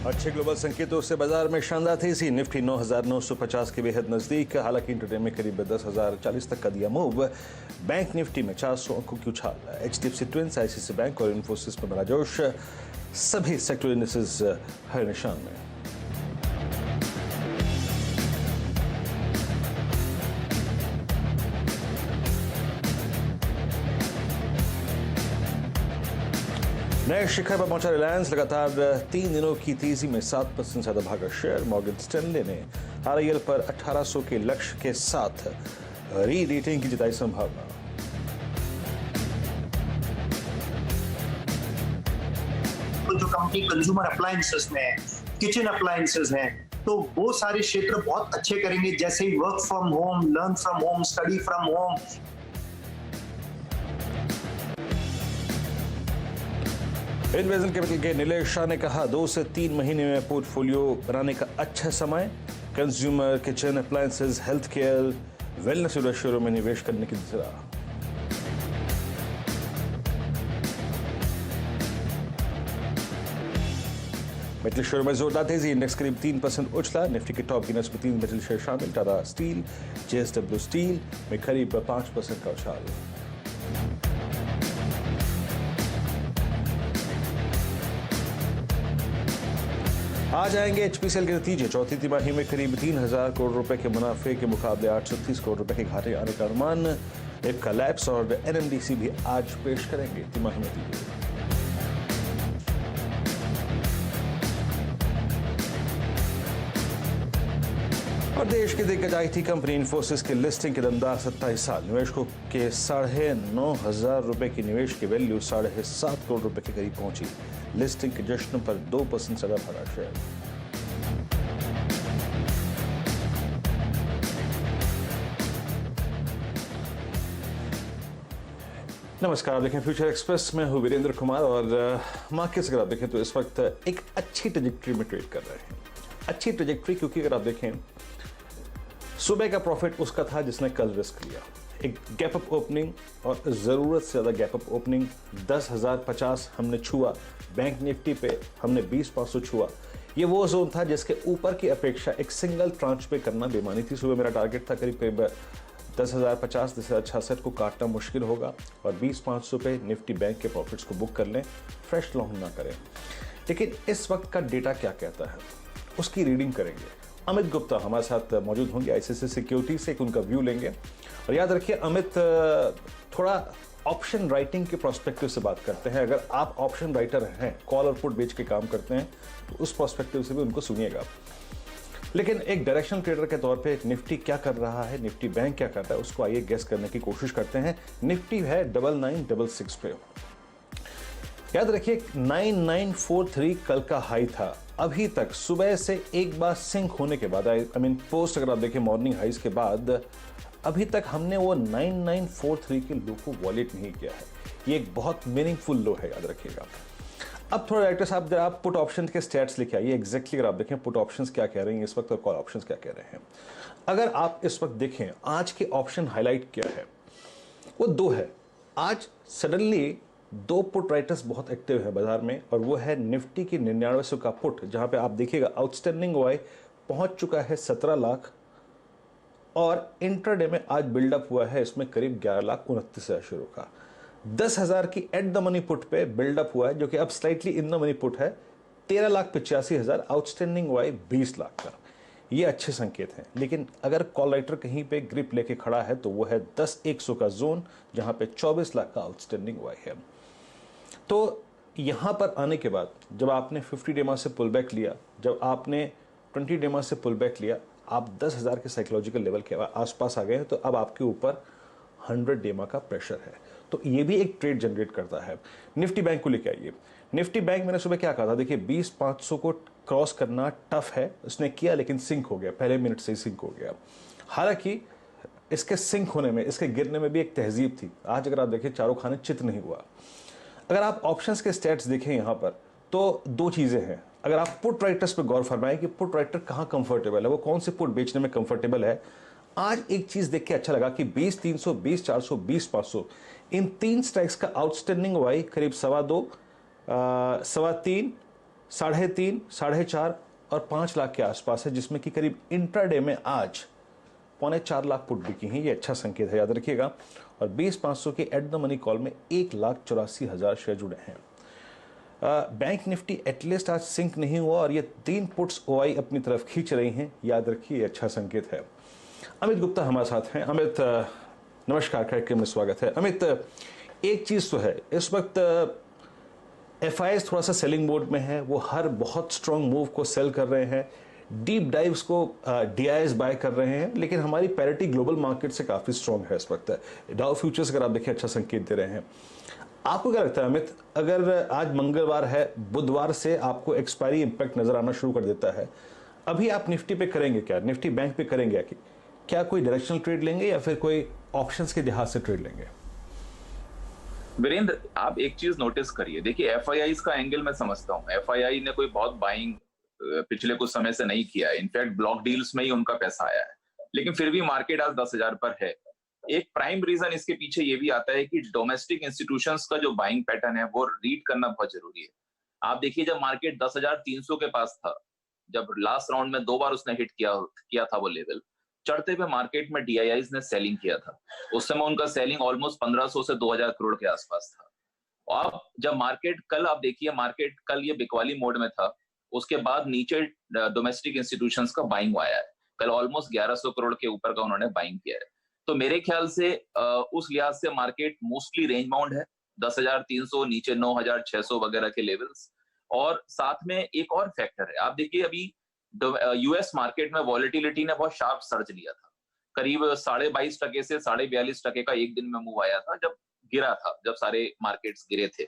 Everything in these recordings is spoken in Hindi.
अच्छे ग्लोबल संकेतों से बाजार में शानदार तेजी। निफ्टी 9,950 के बेहद नजदीक, हालांकि इंटरडे में करीब 10,040 तक का दिया मूव। बैंक निफ्टी में 400 अंकों की उछाल। एचडीएफसी ट्विंस, आईसीआईसीआई बैंक और इन्फोसिस में बड़ा जोश। सभी सेक्टर इंडेक्सेस हर निशान में। नए शिखर पर पहुंचा रिलायंस। लगातार 3 दिनों की तेजी में 7% ज्यादा भागा शेयर। मॉर्गन स्टैनले ने आरआईएल पर 1800 के लक्ष्य के साथ री रेटिंग की जताई संभावना। तो जो कंपनी कंज्यूमर अप्लायंसेस में है, किचन अप्लायंसेस हैं, तो वो सारे क्षेत्र बहुत अच्छे करेंगे, जैसे ही work from home, learn from home, study from home. Envision Capital के नीलेश शाह ने कहा 2 से 3 महीने में पोर्टफोलियो बनाने का अच्छा समय। Consumer, kitchen appliances, health care, wellness इंडस्ट्रियों में निवेश करने की सलाह। मेटल शेयर में जोरदार तेजी। इंडेक्स करीब 3% उछला। निफ्टी के टॉप गिनर्स में 3 मेटल शेयर शामिल। टाटा स्टील, जेएसडब्ल्यू स्टील में करीब 5% का उछाल। आज आएंगे एचपीसीएल के नतीजे। चौथी तिमाही में करीब 3,000 करोड़ रुपए के मुनाफे के मुकाबले 830 करोड़ रुपए के घाटे आने का अनुमान। एक कलैप्स और एनएमडीसी भी आज पेश करेंगे तिमाही नतीजे। और देश की दिग्गज आईटी कंपनी इन्फोसिस की लिस्टिंग के दमदार 27 साल। निवेशकों के 9,500 रुपए की निवेश की वैल्यू 7.5 करोड़ रुपए के करीब पहुंची। लिस्टिंग के जश्न पर 2% ज्यादा भागा शेयर। नमस्कार, आप देखें फ्यूचर एक्सप्रेस में हूं वीरेंद्र कुमार। और मार्केट्स अगर आप देखें तो इस वक्त एक अच्छी ट्रेजेक्ट्री में ट्रेड कर रहे हैं। अच्छी ट्रेजेक्ट्री क्योंकि अगर आप देखें सुबह का प्रॉफिट उसका था जिसने कल रिस्क लिया। एक गैप अप ओपनिंग और ज़रूरत से ज़्यादा गैप अप ओपनिंग। 10,050 हमने छुआ। बैंक निफ्टी पे हमने 20,500 छुआ। ये वो जोन था जिसके ऊपर की अपेक्षा एक सिंगल ट्रांच पे करना बेमानी थी। सुबह मेरा टारगेट था करीब 10,050, 10,066 को काटना मुश्किल होगा और 20,500 पे निफ्टी बैंक के प्रॉफिट्स को बुक कर लें, फ्रेश लॉन्ग ना करें। लेकिन इस वक्त का डेटा क्या कहता है उसकी रीडिंग करेंगे। अमित गुप्ता हमारे साथ मौजूद होंगे आईसीआईसीआई सिक्योरिटी से, एक उनका व्यू लेंगे। और याद रखिए अमित थोड़ा ऑप्शन राइटिंग के प्रोस्पेक्टिव से बात करते हैं। अगर आप ऑप्शन राइटर हैं, कॉल और पुट बेच के काम करते हैं, तो उस प्रोस्पेक्टिव से भी उनको सुनिएगा। लेकिन एक डायरेक्शनल ट्रेडर के तौर पे निफ्टी क्या कर रहा है, निफ्टी बैंक क्या कर रहा है, उसको आइए गेस करने की कोशिश करते हैं। निफ्टी है 9966 पे। याद रखिए 9943 कल का हाई था। अभी तक सुबह से एक बार सिंक होने के बाद, आई मीन पोस्ट अगर आप देखें मॉर्निंग हाइज के बाद, अभी तक हमने वो 9943 के लो को वॉलेट नहीं किया है। ये एक बहुत मीनिंगफुल लो है, याद रखिएगा। अब थोड़ा डायरेक्टर साहब जरा आप पुट ऑप्शन के स्टैट्स लिखे आइए। एग्जैक्टली अगर आप देखें पुट ऑप्शंस क्या कह रहे हैं इस वक्त और कॉल ऑप्शंस क्या कह रहे हैं। अगर आप इस वक्त देखें आज के ऑप्शन हाईलाइट क्या है, वो 2 है। आज सडनली 2 पुट राइटर्स बहुत एक्टिव है बाजार में, और वो है निफ्टी की 9900 का पुट, जहां पे आप देखिएगा आउटस्टैंडिंग वाई पहुंच चुका है 17 लाख और इंट्राडे में आज बिल्डअप हुआ है इसमें करीब 11,29,000 शुरू का। 10,000 की एट द मनी पुट पे बिल्डअप हुआ है, जो कि अब slightly in the money put है 13,85,000, आउटस्टैंडिंग वाई 20 लाख का। ये अच्छे संकेत हैं। लेकिन अगर कॉल राइटर कहीं पे ग्रिप लेके खड़ा है तो वो है 10,100 का जोन, जहां पे 24 लाख का आउटस्टैंडिंग वाई है। तो यहां पर आने के बाद जब आपने 50 डेमा से पुल बैक लिया, जब आपने 20 डेमा से पुल बैक लिया, आप 10,000 के साइकोलॉजिकल लेवल के आसपास आ गए हैं, तो अब आपके ऊपर 100 डेमा का प्रेशर है। तो ये भी एक ट्रेड जनरेट करता है। निफ्टी बैंक को लेके आइए। निफ्टी बैंक मैंने सुबह क्या कहा था, देखिए 20,500 को क्रॉस करना टफ है, उसने किया लेकिन सिंक हो गया, पहले मिनट से ही सिंक हो गया। हालांकि इसके सिंक होने में, इसके गिरने में भी एक तहजीब थी। आज अगर आप देखिए चारों खाने चित नहीं हुआ। अगर आप ऑप्शंस के स्टैट्स देखें यहां पर तो 2 चीजें हैं। अगर आप पुट राइटर्स पे गौर फरमाएं कि पुट राइटर कहां कंफर्टेबल है, वो कौन से पुट बेचने में कंफर्टेबल है। आज एक चीज देख के अच्छा लगा कि 20,300, 20,400, 20,500 इन 3 स्ट्राइक्स का आउटस्टैंडिंग वाई करीब 2.25, 3.5, 3.5, 4.5 और 5 लाख के आसपास है, जिसमें कि करीब इंट्राडे में आज 3.25 लाख पुट बिकी हैं। ये अच्छा संकेत है, याद रखिएगा। और 20,500 के एट द मनी कॉल में 1,84,000 शेयर जुड़े हैं। बैंक निफ्टी एटलीस्ट आज सिंक नहीं हुआ और ये 3 पुट्स ओआई अपनी तरफ खींच रही हैं, याद रखिए, ये अच्छा संकेत है। अमित गुप्ता हमारे साथ हैं। अमित, नमस्कार, कार्यक्रम में स्वागत है। अमित, एक चीज़ तो है, इस वक्त एफआईएस थोड़ा सा सेलिंग मोड में है, वो हर बहुत स्ट्रॉन्ग मूव को सेल कर रहे हैं, डीप डाइव्स को डीआईएस बाय कर रहे हैं, लेकिन हमारी पैरिटी ग्लोबल मार्केट से काफ़ी स्ट्रॉन्ग है इस वक्त। डाउ फ्यूचर्स अगर आप देखिए अच्छा संकेत दे रहे हैं। आपको क्या लगता है अमित, अगर आज मंगलवार है, बुधवार से आपको एक्सपायरी इंपैक्ट नजर आना शुरू कर देता है, अभी आप निफ्टी पे करेंगे क्या, निफ्टी बैंक पे करेंगे क्या कोई डायरेक्शनल ट्रेड लेंगे या फिर कोई ऑप्शंस के लिहाज से ट्रेड लेंगे? वीरेंद्र, आप एक चीज नोटिस करिए, देखिए एफआईआई का एंगल मैं समझता हूँ। एफआईआई ने कोई बहुत बाइंग पिछले कुछ समय से नहीं किया है, इनफैक्ट ब्लॉक डील्स में ही उनका पैसा आया है, लेकिन फिर भी मार्केट आज 10,000 पर है। एक प्राइम रीजन इसके पीछे ये भी आता है कि डोमेस्टिक इंस्टीट्यूशंस का जो बाइंग पैटर्न है वो रीड करना बहुत जरूरी है। आप देखिए, जब मार्केट 10,300 के पास था, जब लास्ट राउंड में 2 बार उसने हिट किया था वो लेवल, चढ़ते पे मार्केट में डीआईआईज ने सेलिंग किया था। उस समय उनका सेलिंग ऑलमोस्ट 1,500 से 2,000 करोड़ के आसपास था। और जब मार्केट कल, आप देखिए मार्केट कल ये बिकवाली मोड में था, उसके बाद नीचे डोमेस्टिक इंस्टीट्यूशंस का बाइंग आया है। कल ऑलमोस्ट 1100 करोड़ के ऊपर का उन्होंने बाइंग किया है। तो मेरे ख्याल से उस लिहाज से मार्केट मोस्टली रेंज बाउंड है, 10,300 नीचे 9,600 वगैरह के लेवल्स। और साथ में एक और फैक्टर है, आप देखिए अभी यूएस मार्केट में वॉलेटिलिटी ने बहुत शार्प सर्ज लिया था, करीब 22.5% से 42.5% का एक दिन में मूव आया था, जब गिरा था, जब सारे मार्केट्स गिरे थे।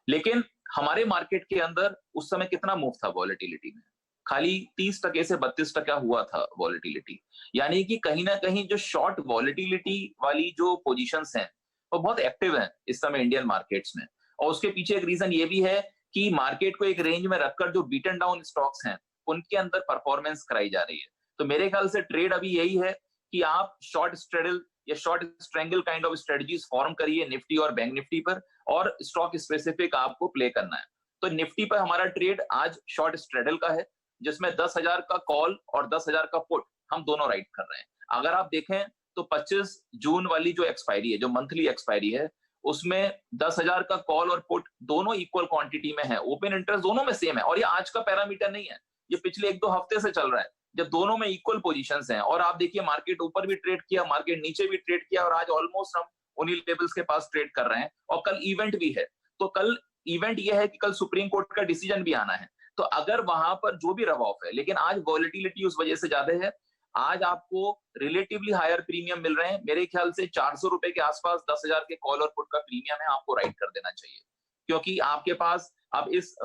लेकिन हमारे मार्केट के अंदर उस समय कितना मूव था वॉलेटिलिटी में? खाली 30% से 32% हुआ था वॉलेटिलिटी। यानी कि कहीं ना कहीं जो शॉर्ट वॉलेटिलिटी वाली जो पोजीशंस हैं वो बहुत एक्टिव हैं इस समय इंडियन मार्केट्स में। और उसके पीछे एक रीजन ये भी है कि मार्केट को एक रेंज में रखकर जो बीटन डाउन स्टॉक्स हैं उनके अंदर परफॉर्मेंस कराई जा रही है। तो मेरे ख्याल से ट्रेड अभी यही है कि आप शॉर्ट स्ट्रेडल या short strangle kind of strategies form करिए निफ्टी और बैंक निफ्टी पर, और स्टॉक स्पेसिफिक आपको प्ले करना है। तो निफ्टी पर हमारा ट्रेड आज शॉर्ट स्ट्रेडल का है, जिसमें 10,000 का कॉल और 10,000 का पुट हम दोनों राइट कर रहे हैं। अगर आप देखें तो 25 जून वाली जो एक्सपायरी है, जो मंथली एक्सपायरी है, उसमें 10,000 का कॉल और पुट दोनों इक्वल क्वांटिटी में है, ओपन इंटरेस्ट दोनों में सेम है। और ये आज का पैरामीटर नहीं है, ये पिछले 1-2 हफ्ते से चल रहा है, जब दोनों में इक्वल पोजीशंस हैं। और आप देखिए मार्केट ऊपर भी ट्रेड किया, मार्केट नीचे भी ट्रेड किया, और आज ऑलमोस्ट हम उन्हीं लेवल्स के पास ट्रेड कर रहे हैं। और कल इवेंट भी है, तो कल इवेंट यह है कि कल सुप्रीम कोर्ट का डिसीजन भी आना है। तो अगर वहां पर जो भी रव ऑफ है, लेकिन आज वॉलेटिलिटी उस वजह से ज्यादा है, आज आपको रिलेटिवली हायर प्रीमियम मिल रहे हैं। मेरे ख्याल से 400 रुपए के आसपास 10,000 के कॉल और पुट का प्रीमियम है, आपको राइट कर देना चाहिए, क्योंकि आपके पास अब इस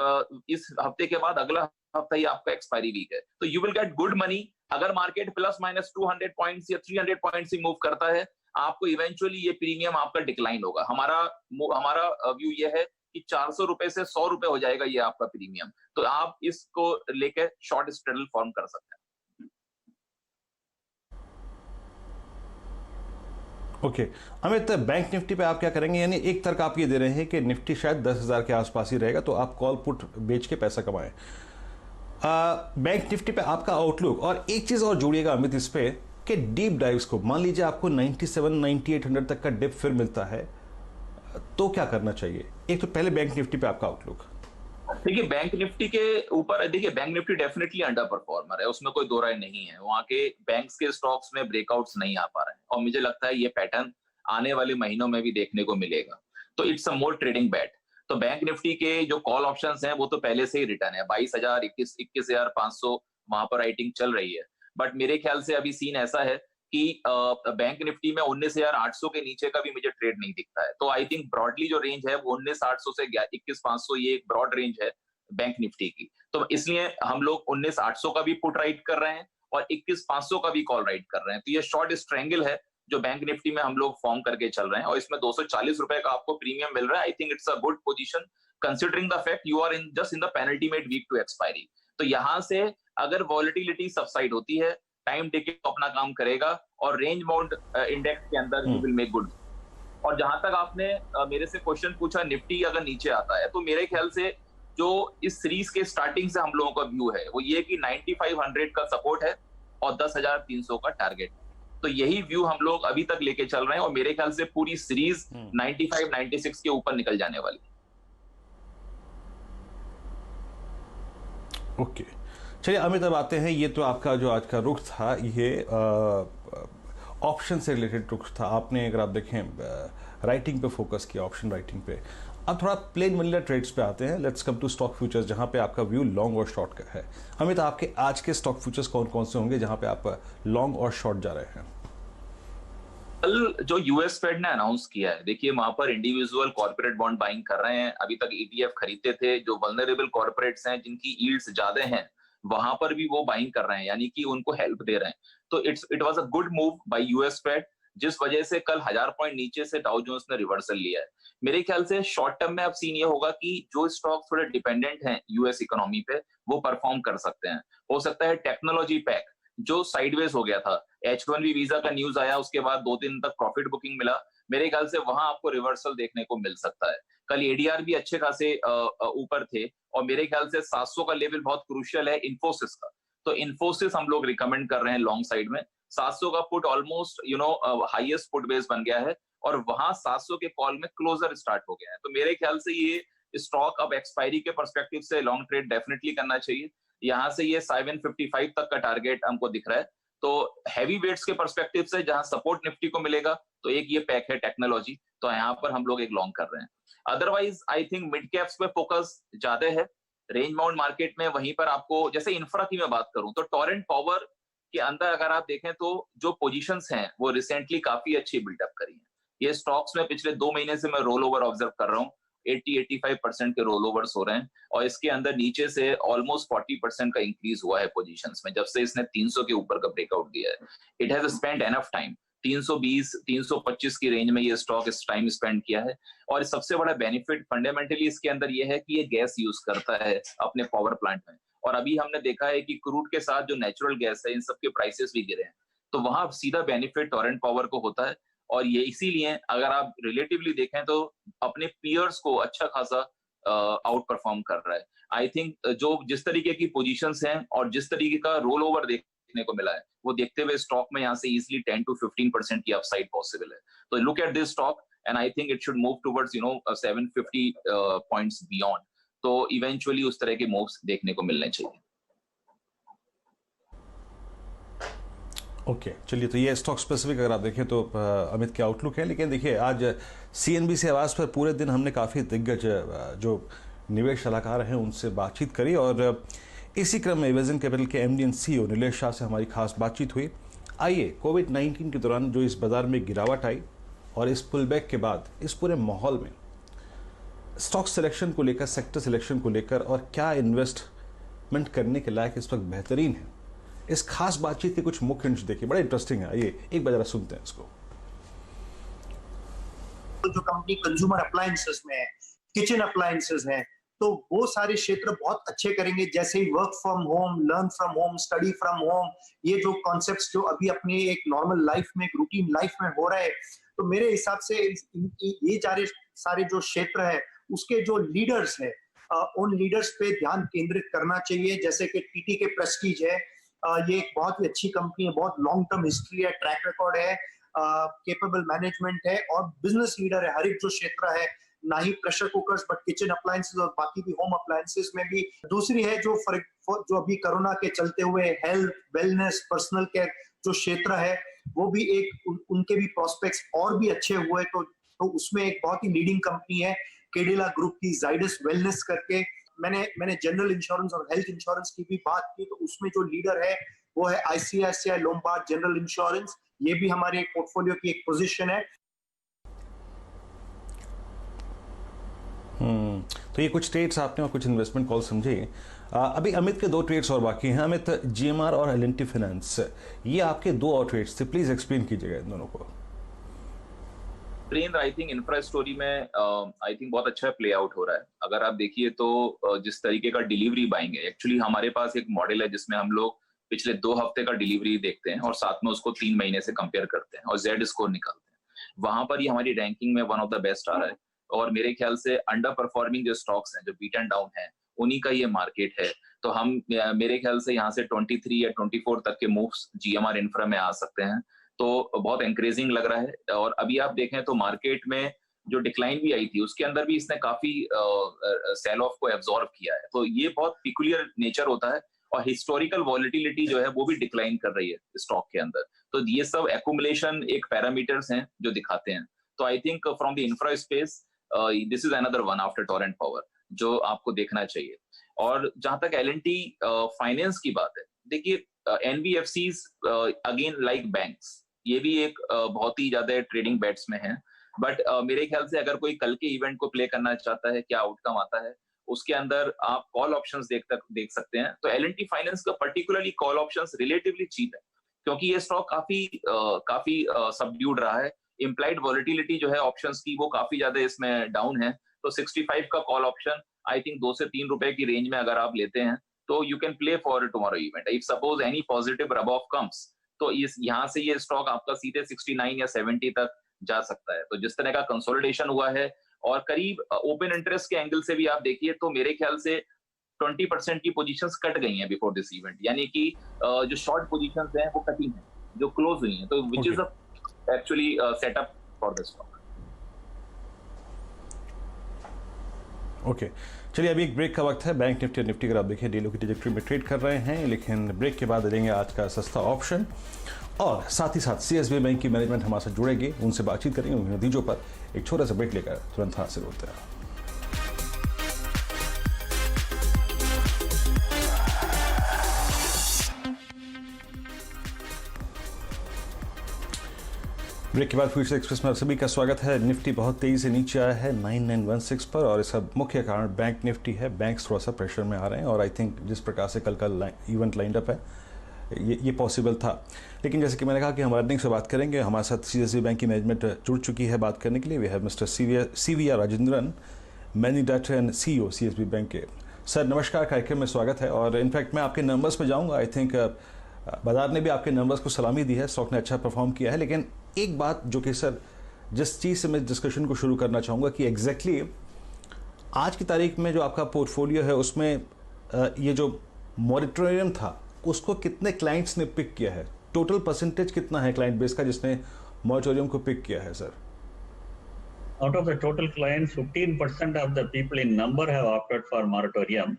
हफ्ते के बाद अगला हफ्ता ही आपका एक्सपायरी वीक है। तो you will get good money. अगर मार्केट प्लस माइनस 200 पॉइंट्स या 300 पॉइंट्स ही मूव करता है, आपको इवेंचुअली ये प्रीमियम आपका डिक्लाइन होगा। हमारा व्यू ये है कि 400 रुपए से 100 रुपए हो जाएगा ये आपका प्रीमियम। तो आप इसको लेकर शॉर्ट स्ट्रेडल फॉर्म कर सकते हैं। ओके अमित, बैंक निफ्टी पे आप क्या करेंगे? यानी एक तर्क आप ये दे रहे हैं कि निफ्टी शायद 10,000 के आसपास ही रहेगा, तो आप कॉल पुट बेच के पैसा कमाएं। बैंक निफ्टी पे आपका आउटलुक, और एक चीज और जोड़िएगा अमित इस पे कि डीप डाइव्स को, मान लीजिए आपको 97-9800 तक का डिप फिर मिलता है, तो क्या करना चाहिए? एक तो पहले बैंक निफ्टी पे आपका आउटलुक। देखिए बैंक निफ्टी के ऊपर, देखिए bank Nifty definitely under performer है, उसमें कोई दो राय नहीं है। वहां के बैंक्स के स्टॉक्स में ब्रेकआउट्स नहीं आ पा रहे हैं, और मुझे लगता है ये पैटर्न आने वाले महीनों में भी देखने को मिलेगा। तो it's a more trading bat. तो बैंक निफ्टी के जो कॉल ऑप्शंस हैं वो तो पहले से ही रिटर्न है, 22,000, 21,500 वहां पर राइटिंग चल रही है। बट मेरे ख्याल से अभी सीन ऐसा है कि बैंक निफ्टी में 19,800 के नीचे का भी मुझे ट्रेड नहीं दिखता है। तो आई थिंक ब्रॉडली जो रेंज है वो 19,800 से 21,500, ये एक ब्रॉड रेंज है बैंक निफ्टी की। तो इसलिए हम लोग 19,800 का भी पुट राइट कर रहे हैं और 21,500 का भी कॉल राइट कर रहे हैं। तो ये शॉर्ट स्ट्रेंगल है जो बैंक निफ्टी में हम लोग फॉर्म करके चल रहे हैं, और इसमें 240 रुपए का आपको प्रीमियम मिल रहा है। I think it's a good position considering the fact you are in just in the penultimate week to expiry. तो यहां से अगर वॉलेटिलिटी सबसाइड होती है, टाइम टिकट अपना काम करेगा, और रेंज बाउंड इंडेक्स के अंदर यू विल मेक गुड। और जहां तक आपने मेरे से क्वेश्चन पूछा निफ्टी अगर नीचे आता है, तो मेरे ख्याल से जो इस सीरीज के स्टार्टिंग से हम लोगों का व्यू है वो ये कि 9500 का सपोर्ट है और 10,300 का टारगेट है। तो यही व्यू हम लोग अभी तक लेके चल रहे हैं और मेरे ख्याल से पूरी सीरीज 95 96 के ऊपर निकल जाने वाली है। ओके, चलिए अमित अब आते हैं, ये तो आपका जो आज का रुख था ये ऑप्शन से रिलेटेड रुख था। आपने अगर आप देखें राइटिंग पे फोकस किया, ऑप्शन राइटिंग पे। अब थोड़ा प्लेन वनीला ट्रेड्स पे आते हैं। Let's come to stock futures, जहां पे आपका व्यू लॉन्ग और शॉर्ट का है। अमित, आपके आज के स्टॉक फ्यूचर्स कौन कौन से होंगे जहां पे आप लॉन्ग और शॉर्ट जा रहे हैं? कल जो यूएस फेड ने अनाउंस किया है, देखिए वहां पर इंडिविजुअल कॉर्पोरेट बॉन्ड बाइंग कर रहे हैं। अभी तक ईटीएफ खरीदते थे, जो वल्नरेबल कॉर्पोरेट्स हैं जिनकी यील्ड्स ज्यादा हैं वहां पर भी वो बाइंग कर रहे हैं, यानी कि उनको हेल्प दे रहे हैं। तो it was a good move by US Fed, जिस वजह से कल 1000 पॉइंट नीचे से डाउ जोन्स ने रिवर्सल लिया है। मेरे ख्याल से शॉर्ट टर्म में अब सीन ये होगा कि जो स्टॉक थोड़े डिपेंडेंट हैं यूएस इकोनॉमी पे वो परफॉर्म कर सकते हैं। हो सकता है टेक्नोलॉजी पैक जो साइडवेज हो गया था, H1B वीजा का न्यूज आया, उसके बाद 2 दिन तक प्रॉफिट बुकिंग मिला, मेरे ख्याल से वहां आपको रिवर्सल देखने को मिल सकता है। कल एडीआर भी अच्छे खासे ऊपर थे और मेरे ख्याल से 700 का लेवल बहुत क्रूशियल है इन्फोसिस का। तो इन्फोसिस हम लोग रिकमेंड कर रहे हैं लॉन्ग साइड में। 700 का put almost highest put base बन गया है और वहां 700 के कॉल में क्लोजर स्टार्ट हो गया है। तो मेरे ख्याल से ये स्टॉक अब एक्सपायरी के पर्सपेक्टिव से लॉन्ग ट्रेड डेफिनेटली करना चाहिए। यहाँ से ये 755 तक का टारगेट हमको दिख रहा है। तो हैवी वेट्स के पर्सपेक्टिव से जहां सपोर्ट निफ्टी को मिलेगा, तो एक ये पैक है टेक्नोलॉजी, तो यहाँ पर हम लोग एक लॉन्ग कर रहे हैं। Otherwise I think mid caps पे फोकस ज्यादा है। रेंज बाउंड मार्केट में वहीं पर आपको, जैसे इंफ्रा की मैं बात करूं तो टोरेंट पावर के अंदर अगर आप देखें तो जो पोजीशंस हैं वो रिसेंटली काफी अच्छी बिल्डअप करी है। ये स्टॉक्स में पिछले 2 महीने से मैं रोल ओवर ऑब्जर्व कर रहा हूँ, 80-85% के रोल ओवर्स हो रहे हैं और इसके अंदर नीचे से ऑलमोस्ट 40% का इंक्रीज हुआ है पोजीशंस में, जब से इसने 300 के ऊपर का ब्रेकआउट दिया है। It has spend enough time, 320-325 की रेंज में ये स्टॉक इस टाइम स्पेंड किया है। और सबसे बड़ा बेनिफिट फंडामेंटली इसके अंदर ये है कि ये गैस यूज करता है अपने पावर प्लांट में, और अभी हमने देखा है कि क्रूड के साथ जो नेचुरल गैस है इन सबके प्राइसेस भी गिरे हैं, तो वहां सीधा बेनिफिट टोरेंट पावर को होता है। और ये इसीलिए अगर आप रिलेटिवली देखें तो अपने पीयर्स को अच्छा खासा आउट परफॉर्म कर रहा है। आई थिंक जो जिस तरीके की पोजीशंस हैं और जिस तरीके का रोल ओवर देखने को मिला है, वो देखते हुए स्टॉक में यहाँ से इजिली 10 to 15% की अपसाइड पॉसिबल है। तो look at this stock and I think it should move towards 750 points beyond. तो इवेंचुअली उस तरह के मूव्स देखने को मिलने चाहिए। ओके, चलिए, तो ये स्टॉक स्पेसिफिक अगर आप देखें तो अमित के आउटलुक है। लेकिन देखिए, आज CNBC आवाज़ पर पूरे दिन हमने काफ़ी दिग्गज जो निवेश सलाहकार हैं उनसे बातचीत करी और इसी क्रम में विजन कैपिटल के MD and CEO Nilesh Shah से हमारी खास बातचीत हुई। आइए, कोविड-19 के दौरान जो इस बाज़ार में गिरावट आई और इस पुल बैक के बाद इस पूरे माहौल में स्टॉक सिलेक्शन को लेकर, सेक्टर सिलेक्शन को लेकर और क्या इन्वेस्टमेंट करने के लायक इस वक्त बेहतरीन है, इस खास बातचीत के कुछ मुख्य अंश देखिए, बड़ा इंटरेस्टिंग है। आइए एक बार जरा सुनते हैं इसको। तो जो कंपनी कंज्यूमर अप्लायंसेस में है, किचन अप्लायंसेस हैं, तो वो सारे क्षेत्र बहुत अच्छे करेंगे। जैसे ही work from home, learn from home, study from home, ये जो कॉन्सेप्ट्स जो अभी अपनी एक नॉर्मल लाइफ में, एक रूटीन लाइफ में हो रहा है, तो मेरे हिसाब से ये सारे जो क्षेत्र है उसके जो लीडर्स है, उन लीडर्स पे ध्यान केंद्रित करना चाहिए। जैसे कि टीटी के प्रेस्टीज है, ये एक बहुत ही अच्छी कंपनी है, बहुत लॉन्ग टर्म हिस्ट्री है, ट्रैक रिकॉर्ड है, केपेबल मैनेजमेंट है और बिजनेस लीडर है हर एक जो क्षेत्र है, ना ही pressure cookers but kitchen appliances और बाकी भी होम अप्लायंसेस में भी। दूसरी है जो अभी कोरोना के चलते हुए हेल्थ, वेलनेस, पर्सनल केयर जो क्षेत्र है, वो भी एक उनके भी प्रोस्पेक्ट्स और भी अच्छे हुए। तो उसमें एक बहुत ही लीडिंग कंपनी है केडिला ग्रुप की, जाइडस वेलनेस करके। मैंने जनरल इंश्योरेंस और हेल्थ इंश्योरेंस की भी बात की, तो उसमें जो लीडर है वो है ICICI लोम्बार्ड जनरल इंश्योरेंस। ये भी हमारे पोर्टफोलियो की एक पोजीशन है। तो ये कुछ ट्रेड्स आपने और कुछ इन्वेस्टमेंट कॉल समझे। अभी अमित के 2 ट्रेड्स और बाकी हैं। अमित, GMR और L&T फाइनेंस, ये आपके 2 और ट्रेड्स थे, प्लीज एक्सप्लेन कीजिएगा इन दोनों को। आई थिंक इंफ्रा स्टोरी में आई थिंक बहुत अच्छा प्ले आउट हो रहा है। अगर आप देखिए तो जिस तरीके का डिलीवरी बाइंग है, एक्चुअली हमारे पास एक मॉडल है जिसमें हम लोग पिछले 2 हफ्ते का डिलीवरी देखते हैं और साथ में उसको 3 महीने से कंपेयर करते हैं और जेड स्कोर निकालते हैं। वहां पर ही हमारी रैंकिंग में वन ऑफ द बेस्ट आ रहा है और मेरे ख्याल से अंडर परफॉर्मिंग जो स्टॉक्स हैं, जो बीट एंड डाउन है, उन्हीं का ये मार्केट है। तो हम मेरे ख्याल से यहाँ से 23 या 24 तक के मूव्स GMR इंफ्रा में आ सकते हैं, तो बहुत एनकरेजिंग लग रहा है। और अभी आप देखें तो मार्केट में जो डिक्लाइन भी आई थी उसके अंदर भी इसने काफी सेल ऑफ को एब्जॉर्ब किया है। तो ये बहुत पिकुलियर नेचर होता है, और हिस्टोरिकल वॉलिटिलिटी जो है वो भी डिक्लाइन कर रही है स्टॉक के अंदर। तो ये सब एक्यूमुलेशन एक पैरामीटर्स हैं जो दिखाते हैं। तो I think from the infra space this is another one after Torrent power जो आपको देखना चाहिए। और जहां तक L&T फाइनेंस की बात है, देखिए NBFCs अगेन लाइक बैंक्स, ये भी एक बहुत ही ज्यादा ट्रेडिंग बेट्स में है। बट मेरे ख्याल से अगर कोई कल के इवेंट को प्ले करना चाहता है, क्या आउटकम आता है, उसके अंदर आप कॉल ऑप्शंस देख सकते हैं। तो L&T फाइनेंस का particularly call options relatively cheap है, क्योंकि ये स्टॉक काफी सबड्यूड रहा है। इम्प्लाइड वॉलिटिलिटी जो है ऑप्शंस की वो काफी ज्यादा इसमें डाउन है। तो 65 का कॉल ऑप्शन आई थिंक 2 से 3 रुपए की रेंज में अगर आप लेते हैं तो you can play for tomorrow event. If suppose any positive rub off comes, तो यहाँ से ये स्टॉक आपका सीधे 69 या 70 तक जा सकता है। तो जिस तरह का कंसोलिडेशन हुआ है, और करीब ओपन इंटरेस्ट के एंगल से भी आप देखिए तो मेरे ख्याल से 20% की पोजीशंस कट गई हैं बिफोर दिस इवेंट, यानी कि जो शॉर्ट पोजीशंस हैं वो कटी हैं, जो क्लोज हुई हैं। तो which is actually setup for this stock. Okay, चलिए अभी एक ब्रेक का वक्त है। बैंक निफ्टी और निफ्टी अगर आप देखें डेली की ट्रैजेक्टरी में ट्रेड कर रहे हैं, लेकिन ब्रेक के बाद देंगे आज का सस्ता ऑप्शन, और साथ ही साथ CSB बैंक की मैनेजमेंट हमारे साथ जुड़ेगी, उनसे बातचीत करेंगे उनके नतीजों पर। एक छोटा सा ब्रेक लेकर तुरंत हाजिर होते हैं। ब्रेक के बाद फ्यूचर एक्सप्रेस में आप सभी का स्वागत है। निफ्टी बहुत तेजी से नीचे आया है 9916 पर, और इसका मुख्य कारण बैंक निफ्टी है। बैंक्स थोड़ा सा प्रेशर में आ रहे हैं, और आई थिंक जिस प्रकार से कल का इवेंट लाइंड अप है ये पॉसिबल था। लेकिन जैसे कि मैंने कहा कि हम अर्निंग से बात करेंगे, हमारे साथ CSB बैंक की मैनेजमेंट जुड़ चुकी है बात करने के लिए। We have mister CVR Rajendran, managing director and CEO CSB bank के। सर नमस्कार, कार्यक्रम में स्वागत है। और इनफैक्ट मैं आपके नंबर्स पे जाऊँगा। आई थिंक बाजार ने भी आपके नंबर्स को सलामी दी है, स्टॉक ने अच्छा परफॉर्म किया है। लेकिन एक बात जो कि सर जिस चीज़ से मैं डिस्कशन को शुरू करना चाहूँगा कि एग्जैक्टली आज की तारीख में जो आपका पोर्टफोलियो है उसमें ये जो मॉरिटोरियम था उसको कितने क्लाइंट्स ने पिक किया है? टोटल परसेंटेज कितना है क्लाइंट बेस का जिसने मॉरिटोरियम को पिक किया है sir? Out of the total clients, 15% of the people in number have opted for moratorium,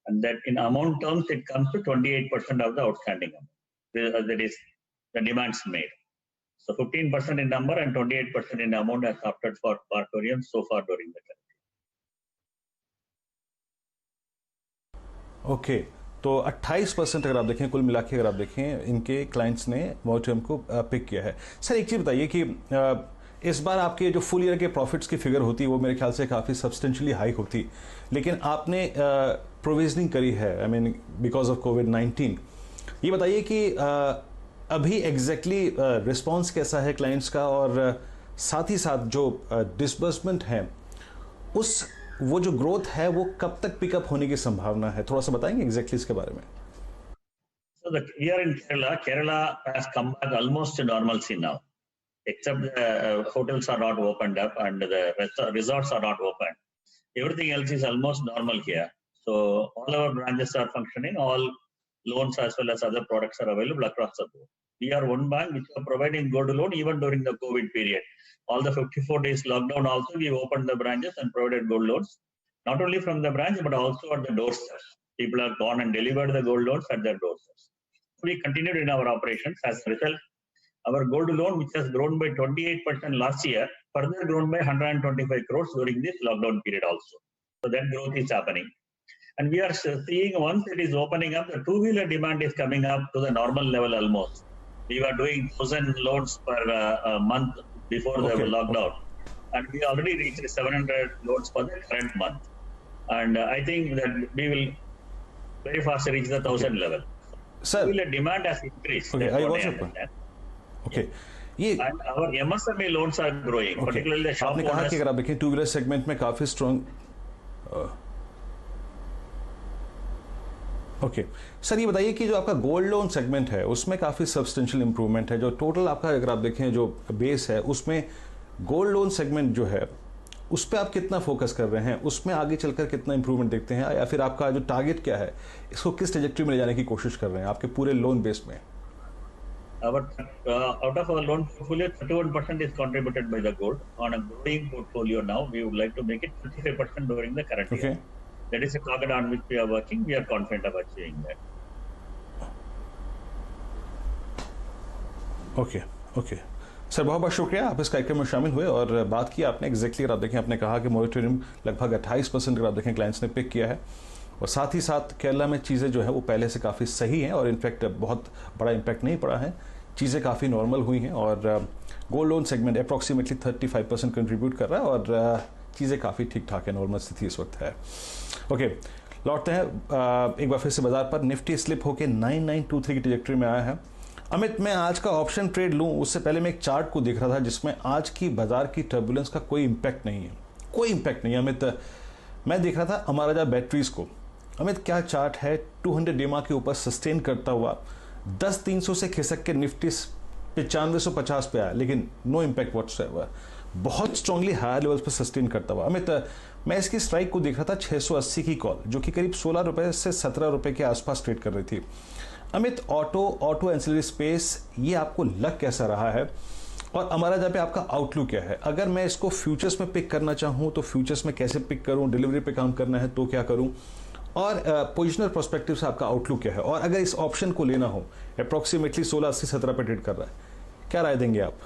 and that in amount terms it comes to 28% of the outstanding amount. That is the demands made. So 15% in number and 28% in amount has opted for moratorium so far during the term. Okay, तो 28% अगर आप देखें कुल मिला के, अगर आप देखें इनके क्लाइंट्स ने मॉरिटोरियम को पिक किया है। सर एक चीज़ बताइए कि इस बार आपके जो फुल ईयर के प्रॉफिट्स की फिगर होती है वो मेरे ख्याल से काफ़ी सब्सटेंशियली हाइक होती, लेकिन आपने प्रोविजनिंग करी है आई मीन बिकॉज ऑफ कोविड-19। ये बताइए कि अभी एग्जैक्टली रिस्पॉन्स कैसा है क्लाइंट्स का, और साथ ही साथ जो डिसबर्समेंट है वो जो ग्रोथ है वो कब तक पिकअप होने की संभावना है? थोड़ा सा बताएंगे एग्जैक्टली इसके बारे में। So here in Kerala has come back almost to normalcy now, except the hotels are not opened up and the resorts are not open. Everything else is almost normal here. So all our branches are functioning, all loans as well as other products are available across the board. We are one bank which are providing gold loan even during the COVID period. All the 54 days lockdown also, we opened the branches and provided gold loans, not only from the branch but also at the doorsteps. People have gone and delivered the gold loans at their doorsteps. We continued in our operations. As a result, our gold loan, which has grown by 28% last year, further grown by 125 crores during this lockdown period also. So that growth is happening. And we are seeing once it is opening up, the two-wheeler demand is coming up to the normal level almost. We were doing 1,000 loans per month before the lockdown. And we already reached 700 loans for the current month. And I think that we will very fast reach the 1,000 level. Sir, two-wheeler demand has increased. Okay, I was okay. ये and our MSME loans are growing, particularly the shop आपने कहा owners. कि अगर आप देखें टू व्हीलर सेगमेंट में काफ़ी स्ट्रॉन्ग ओके सर, ये बताइए कि जो आपका गोल्ड लोन सेगमेंट है उसमें काफ़ी सब्सटेंशियल इंप्रूवमेंट है। जो टोटल आपका अगर आप देखें जो बेस है उसमें गोल्ड लोन सेगमेंट जो है उस पर आप कितना फोकस कर रहे हैं, उसमें आगे चलकर कितना इंप्रूवमेंट देखते हैं, या फिर आपका जो टारगेट क्या है, इसको किस ट्रेजेक्टरी में ले जाने की कोशिश कर रहे हैं आपके पूरे लोन बेस में? Out of our loan portfolio, 31% is contributed by the gold. On a growing portfolio now, we would like to make it 55% during the current year. That is a target on which we are working. We are confident of achieving that. Okay sir, बहुत बहुत शुक्रिया, आप इस कार्यक्रम में शामिल हुए और बात की आपने एग्जैक्टली। अगर आप देखें, आपने कहा कि मोरेटोरियम लगभग 28% अगर आप देखें क्लाइंट्स ने पिक किया है, और साथ ही साथ केरला में चीज़ें जो है वो पहले से काफ़ी सही हैं और इनफैक्ट बहुत बड़ा इम्पैक्ट नहीं पड़ा है, चीज़ें काफ़ी नॉर्मल हुई हैं और gold loan segment approximately 35% contribute कर रहा है और चीज़ें काफ़ी ठीक ठाक है, नॉर्मल स्थिति इस वक्त है। ओके, लौटते हैं एक बार फिर से बाजार पर। निफ्टी स्लिप होकर 9923 की ट्रैजेक्टरी में आया है। अमित, मैं आज का ऑप्शन ट्रेड लूं उससे पहले मैं एक चार्ट को देख रहा था जिसमें आज की बाजार की टर्बुलेंस का कोई इम्पैक्ट नहीं है, कोई इम्पैक्ट नहीं है अमित। मैं देख रहा था अमाराजा बैटरीज को। अमित, क्या चार्ट है, 200 डेमा के ऊपर सस्टेन करता हुआ 10,300 से खिसक के निफ्टी 9550 पे आया, लेकिन नो इम्पैक्ट व्हाट्सएवर, बहुत स्ट्रांगली हायर लेवल्स पर सस्टेन करता हुआ। अमित, मैं इसकी स्ट्राइक को देख रहा था 680 की कॉल, जो कि करीब 16 रुपए से 17 रुपए के आसपास ट्रेड कर रही थी। अमित, ऑटो एंसिलरी स्पेस, ये आपको लग कैसा रहा है और अमाराजा पे आपका आउटलुक क्या है? अगर मैं इसको फ्यूचर्स में पिक करना चाहूँ तो फ्यूचर्स में कैसे पिक करूँ, डिलीवरी पे काम करना है तो क्या करूँ, और पोजिशनल पर्सपेक्टिव से आपका आउटलुक क्या है? और अगर इस ऑप्शन को लेना हो, अप्रॉक्सीमेटली 1680-17 पे ट्रेड कर रहा है, क्या राय देंगे आप?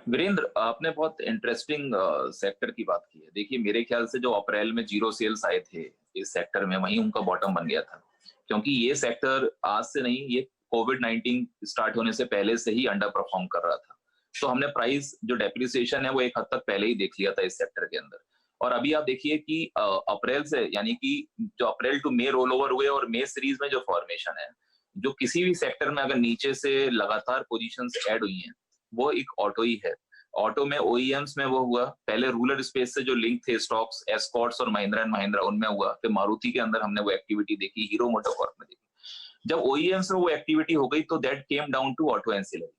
वीरेंद्र, आपने बहुत इंटरेस्टिंग सेक्टर की बात की है। देखिए, मेरे ख्याल से जो अप्रैल में जीरो सेल्स आए थे इस सेक्टर में, वहीं उनका बॉटम बन गया था, क्योंकि ये सेक्टर आज से नहीं, ये कोविड-19 स्टार्ट होने से पहले से ही अंडर परफॉर्म कर रहा था। तो हमने प्राइस जो डेप्रिसिएशन है वो एक हद तक पहले ही देख लिया था इस सेक्टर के अंदर। और अभी आप देखिए कि अप्रैल से, यानी कि जो अप्रैल टू मई रोल ओवर हुए और मई सीरीज में जो फॉर्मेशन है, जो किसी भी सेक्टर में अगर नीचे से लगातार पोजीशंस ऐड हुई हैं, वो एक ऑटो ही है। ऑटो में ओईएम्स में वो हुआ, पहले रूरल स्पेस से जो लिंक थे स्टॉक्स, एस्कॉर्ट्स और महिंद्रा एंड महिंद्रा, उनमें हुआ, फिर मारुति के अंदर हमने वो एक्टिविटी देखी, हीरो मोटोकॉर्प में देखी। जब ओईएम्स में वो एक्टिविटी हो गई तो that came down to auto ancillary.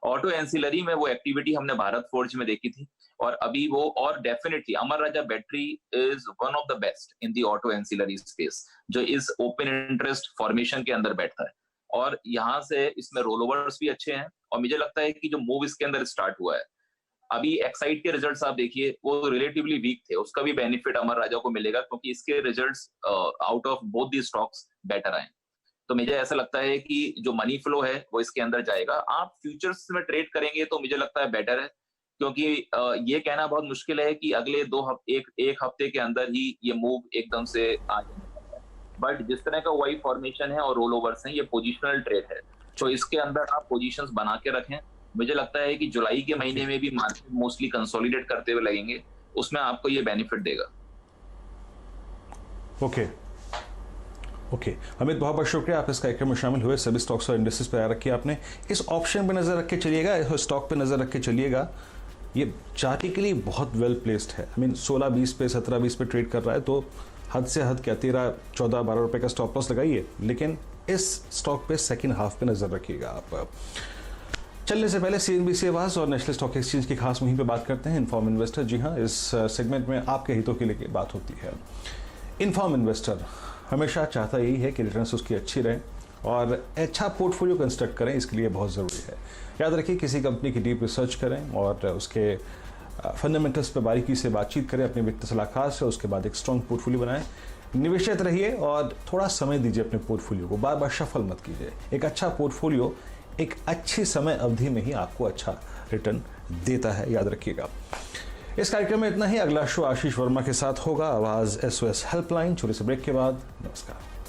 Auto ancillary में वो एक्टिविटी हमने भारत फोर्ज में देखी थी, और अभी वो, और definitely Amar Raja battery is one of the best in the auto ancillary space, जो इस ओपन इंटरेस्ट फॉर्मेशन के अंदर बैठता है। और यहाँ से इसमें रोल ओवर्स भी अच्छे हैं, और मुझे लगता है कि जो मूव इसके अंदर स्टार्ट हुआ है, अभी एक्साइड के रिजल्ट्स आप देखिए, वो रिलेटिवली वीक थे, उसका भी बेनिफिट अमर राजा को मिलेगा, क्योंकि इसके results out of both the stocks better आए। तो मुझे ऐसा लगता है कि जो मनी फ्लो है वो इसके अंदर जाएगा। आप फ्यूचर्स में ट्रेड करेंगे तो मुझे लगता है बेटर है, क्योंकि ये कहना बहुत मुश्किल है कि अगले एक हफ्ते के अंदर ही ये मूव एकदम से आ जाए, बट जिस तरह का वाई फॉर्मेशन है और रोल ओवर्स हैं, ये पोजिशनल ट्रेड है, तो इसके अंदर आप पोजीशंस बना के रखें। मुझे लगता है कि जुलाई के महीने में भी मार्केट मोस्टली कंसोलिडेट करते हुए लगेंगे, उसमें आपको ये बेनिफिट देगा। ओके अमित, बहुत बहुत शुक्रिया, आप इस कार्यक्रम में शामिल हुए। सभी स्टॉक्स और इंडस्ट्रीज पर रखिए आपने, इस ऑप्शन पे नजर रख के चलिएगा, इस स्टॉक पे नजर रख के चलिएगा। ये चार्टिकली बहुत वेल प्लेस्ड है। आई मीन 16-20 पे 17-20 पे ट्रेड कर रहा है, तो हद से हद क्या 13-14-12 रुपए का स्टॉप लॉस लगाइए, लेकिन इस स्टॉक पे सेकंड हाफ पे नजर रखिएगा आप। चलने से पहले सीएनबीसी आवाज और नेशनल स्टॉक एक्सचेंज की खास मुहिम पे बात करते हैं, इन्फॉर्म इन्वेस्टर। जी हाँ, इस सेगमेंट में आपके हितों के लिए बात होती है। इन्फॉर्म इन्वेस्टर हमेशा चाहता यही है कि रिटर्न्स उसकी अच्छी रहें और अच्छा पोर्टफोलियो कंस्ट्रक्ट करें, इसके लिए बहुत ज़रूरी है। याद रखिए, किसी कंपनी की डीप रिसर्च करें और उसके फंडामेंटल्स पर बारीकी से बातचीत करें अपने वित्त सलाहकार से, उसके बाद एक स्ट्रॉन्ग पोर्टफोलियो बनाएं, निवेशित रहिए और थोड़ा समय दीजिए अपने पोर्टफोलियो को, बार बार शफल मत कीजिए। एक अच्छा पोर्टफोलियो एक अच्छी समय अवधि में ही आपको अच्छा रिटर्न देता है, याद रखिएगा। इस कार्यक्रम में इतना ही। अगला शो आशीष वर्मा के साथ होगा, आवाज SOS हेल्पलाइन। छोटे से ब्रेक के बाद नमस्कार।